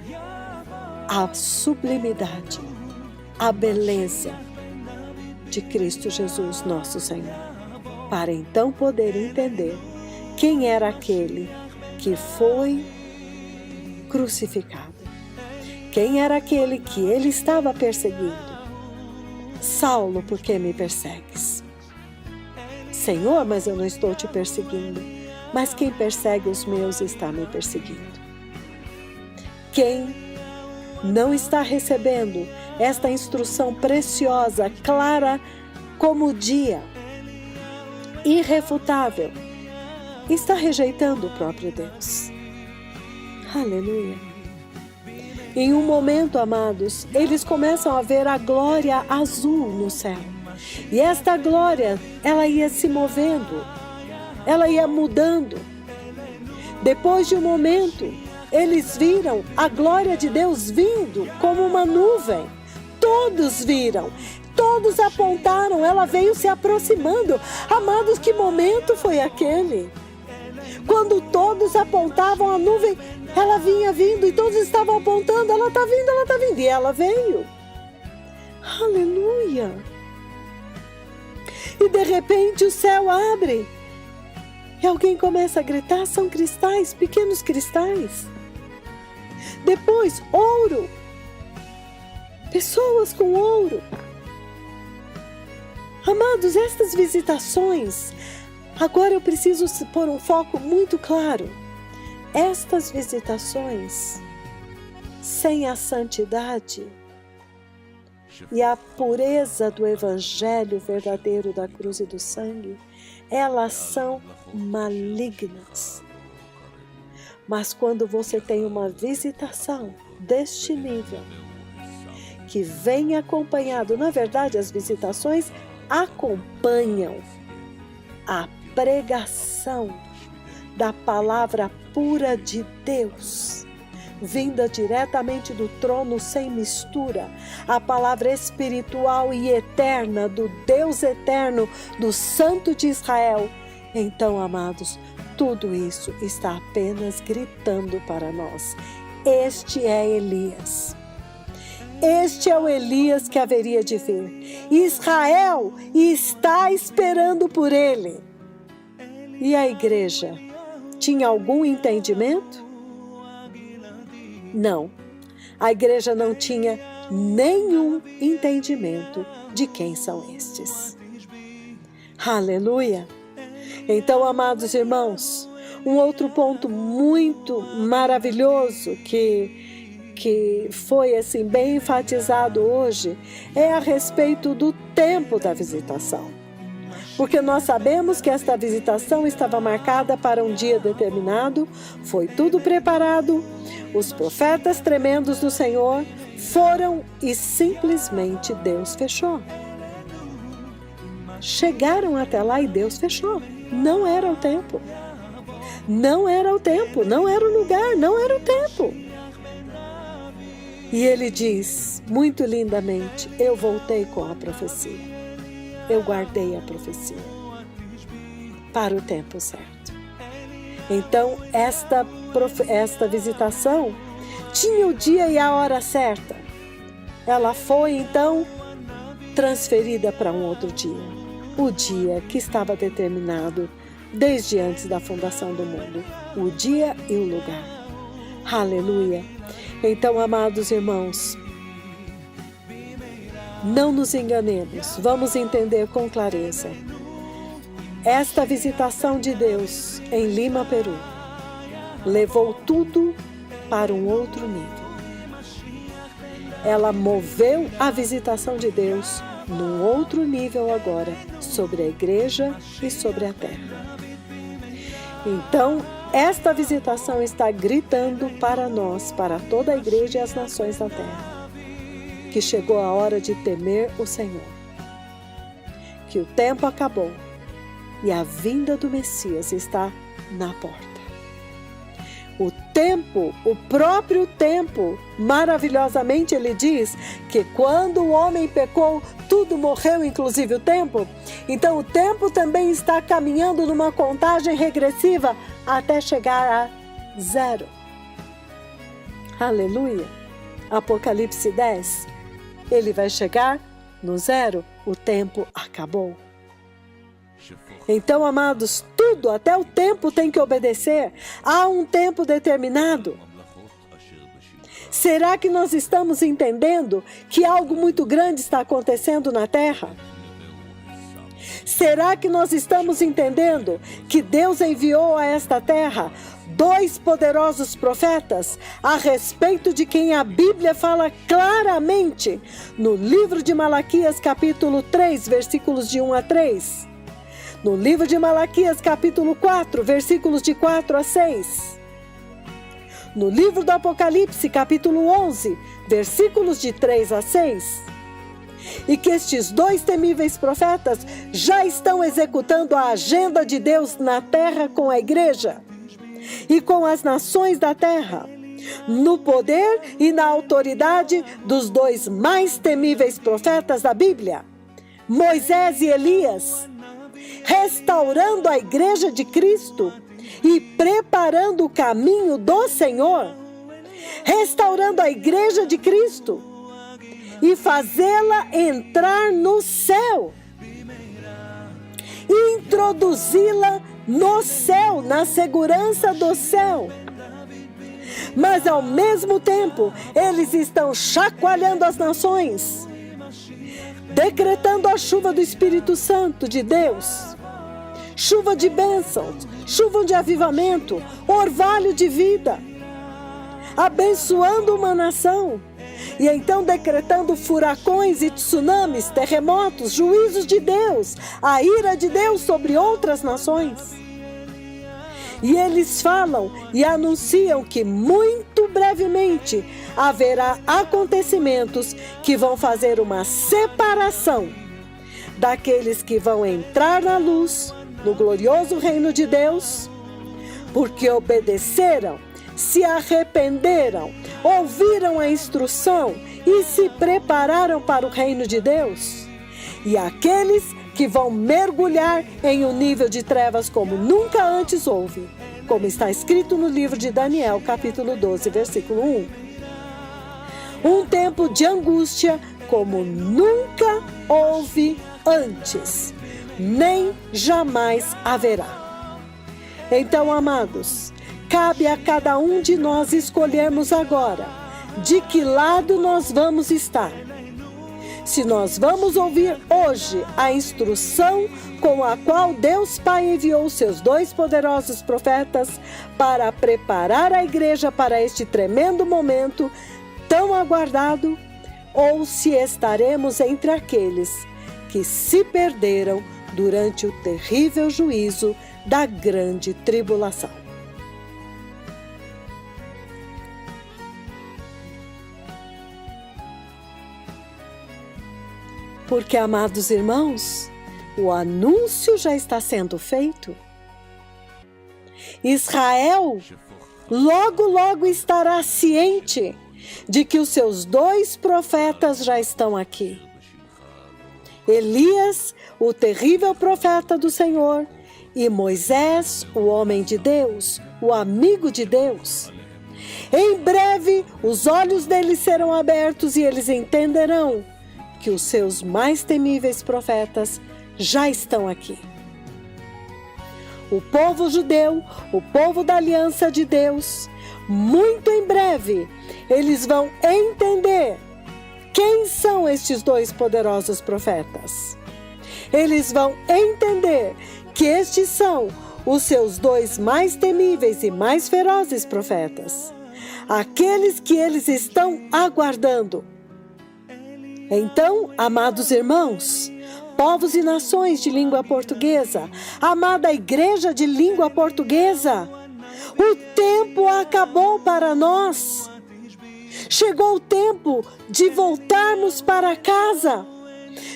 a sublimidade, a beleza de Cristo Jesus, nosso Senhor, para então poder entender quem era aquele que foi crucificado, quem era aquele que ele estava perseguindo. Saulo, por que me persegues? Senhor, mas eu não estou te perseguindo, mas quem persegue os meus está me perseguindo. Quem não está recebendo esta instrução preciosa, clara como o dia, irrefutável, está rejeitando o próprio Deus. Aleluia. Em um momento, amados, eles começam a ver a glória azul no céu. E esta glória, ela ia se movendo, ela ia mudando. Depois de um momento, eles viram a glória de Deus vindo como uma nuvem. Todos viram, todos apontaram, ela veio se aproximando. Amados, que momento foi aquele? Quando todos apontavam a nuvem, ela vinha vindo e todos estavam apontando, ela está vindo, ela está vindo. E ela veio. Aleluia! E de repente o céu abre. E alguém começa a gritar, são cristais, pequenos cristais. Depois, ouro. Pessoas com ouro. Amados, estas visitações, agora eu preciso pôr um foco muito claro. Estas visitações, sem a santidade e a pureza do evangelho verdadeiro da cruz e do sangue, elas são malignas. Mas quando você tem uma visitação deste nível, que vem acompanhado, na verdade as visitações acompanham a pregação da palavra pura de Deus, vinda diretamente do trono sem mistura, a palavra espiritual e eterna do Deus eterno, do Santo de Israel. Então, amados, tudo isso está apenas gritando para nós. Este é Elias. Este é o Elias que haveria de vir. Israel está esperando por ele. E a igreja tinha algum entendimento? Não. A igreja não tinha nenhum entendimento de quem são estes. Aleluia! Então, amados irmãos, um outro ponto muito maravilhoso que que foi assim bem enfatizado hoje é a respeito do tempo da visitação. Porque nós sabemos que esta visitação estava marcada para um dia determinado, foi tudo preparado, os profetas tremendos do Senhor foram e simplesmente Deus fechou. Chegaram até lá e Deus fechou. Não era o tempo. Não era o tempo, não era o lugar, não era o tempo. E ele diz, muito lindamente, eu voltei com a profecia. Eu guardei a profecia para o tempo certo. Então, esta visitação tinha o dia e a hora certa. Ela foi, então, transferida para um outro dia. O dia que estava determinado desde antes da fundação do mundo. O dia e o lugar. Aleluia! Então, amados irmãos, não nos enganemos, vamos entender com clareza. Esta visitação de Deus em Lima, Peru, levou tudo para um outro nível. Ela moveu a visitação de Deus num outro nível agora, sobre a igreja e sobre a terra. Então, esta visitação está gritando para nós, para toda a igreja e as nações da terra, que chegou a hora de temer o Senhor, que o tempo acabou e a vinda do Messias está na porta. O tempo, o próprio tempo, maravilhosamente ele diz que quando o homem pecou, tudo morreu, inclusive o tempo. Então o tempo também está caminhando numa contagem regressiva até chegar a 0. Aleluia! Apocalipse 10. Ele vai chegar no 0, o tempo acabou. Então, amados, tudo, até o tempo tem que obedecer. Há um tempo determinado. Será que nós estamos entendendo que algo muito grande está acontecendo na terra? Será que nós estamos entendendo que Deus enviou a esta terra 2 poderosos profetas a respeito de quem a Bíblia fala claramente no livro de Malaquias, capítulo 3, versículos de 1 a 3. No livro de Malaquias, capítulo 4, versículos de 4 a 6. No livro do Apocalipse, capítulo 11, versículos de 3 a 6. E que estes 2 temíveis profetas já estão executando a agenda de Deus na terra com a igreja e com as nações da terra, no poder e na autoridade dos 2 mais temíveis profetas da Bíblia, Moisés e Elias, restaurando a igreja de Cristo e preparando o caminho do Senhor, restaurando a igreja de Cristo e fazê-la entrar no céu, introduzi-la no céu, na segurança do céu. Mas ao mesmo tempo, eles estão chacoalhando as nações, decretando a chuva do Espírito Santo de Deus, chuva de bênçãos, chuva de avivamento, orvalho de vida, abençoando uma nação, e então decretando furacões e tsunamis, terremotos, juízos de Deus, a ira de Deus sobre outras nações. E eles falam e anunciam que muito brevemente haverá acontecimentos que vão fazer uma separação daqueles que vão entrar na luz, no glorioso reino de Deus, porque obedeceram, se arrependeram, ouviram a instrução e se prepararam para o reino de Deus. E aqueles que vão mergulhar em um nível de trevas como nunca antes houve, como está escrito no livro de Daniel, capítulo 12, versículo 1. Um tempo de angústia como nunca houve antes, nem jamais haverá. Então, amados, cabe a cada um de nós escolhermos agora de que lado nós vamos estar. Se nós vamos ouvir hoje a instrução com a qual Deus Pai enviou seus 2 poderosos profetas para preparar a igreja para este tremendo momento, tão aguardado, ou se estaremos entre aqueles que se perderam durante o terrível juízo da grande tribulação. Porque, amados irmãos, o anúncio já está sendo feito. Israel logo, logo estará ciente de que os seus 2 profetas já estão aqui. Elias, o terrível profeta do Senhor, e Moisés, o homem de Deus, o amigo de Deus. Em breve, os olhos deles serão abertos e eles entenderão que os seus mais temíveis profetas já estão aqui. O povo judeu, o povo da aliança de Deus, muito em breve, eles vão entender quem são estes 2 poderosos profetas. Eles vão entender que estes são os seus 2 mais temíveis e mais ferozes profetas, aqueles que eles estão aguardando. Então, amados irmãos, povos e nações de língua portuguesa, amada igreja de língua portuguesa, o tempo acabou para nós. Chegou o tempo de voltarmos para casa.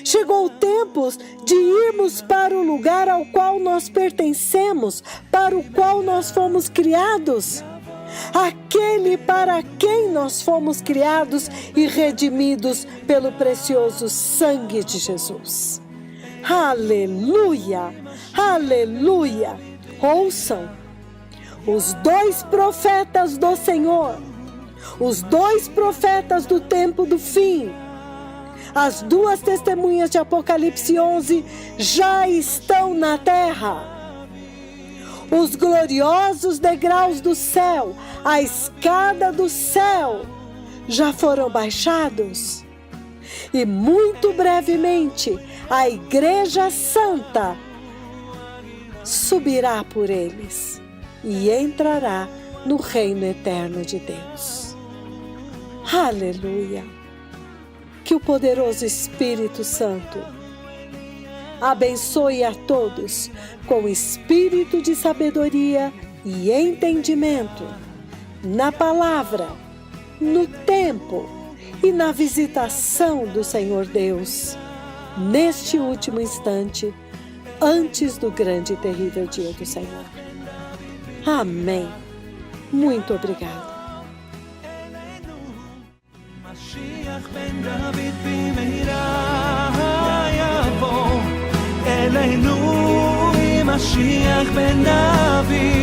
Chegou o tempo de irmos para o lugar ao qual nós pertencemos, para o qual nós fomos criados. Aquele para quem nós fomos criados e redimidos pelo precioso sangue de Jesus. Aleluia! Aleluia! Ouçam, os 2 profetas do Senhor, os 2 profetas do tempo do fim, as 2 testemunhas de Apocalipse 11 já estão na terra. Os gloriosos degraus do céu, a escada do céu, já foram baixados. E muito brevemente, a Igreja Santa subirá por eles e entrará no reino eterno de Deus. Aleluia! Que o poderoso Espírito Santo abençoe a todos com espírito de sabedoria e entendimento na palavra, no tempo e na visitação do Senhor Deus, neste último instante, antes do grande e terrível dia do Senhor. Amém. Muito obrigado. Mashiach ben David.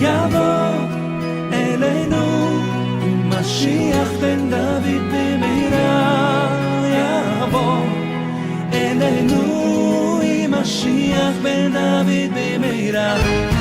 יבוא אלינו משיח בן דוד במהרה. יבוא אלינו משיח בן דוד במהרה.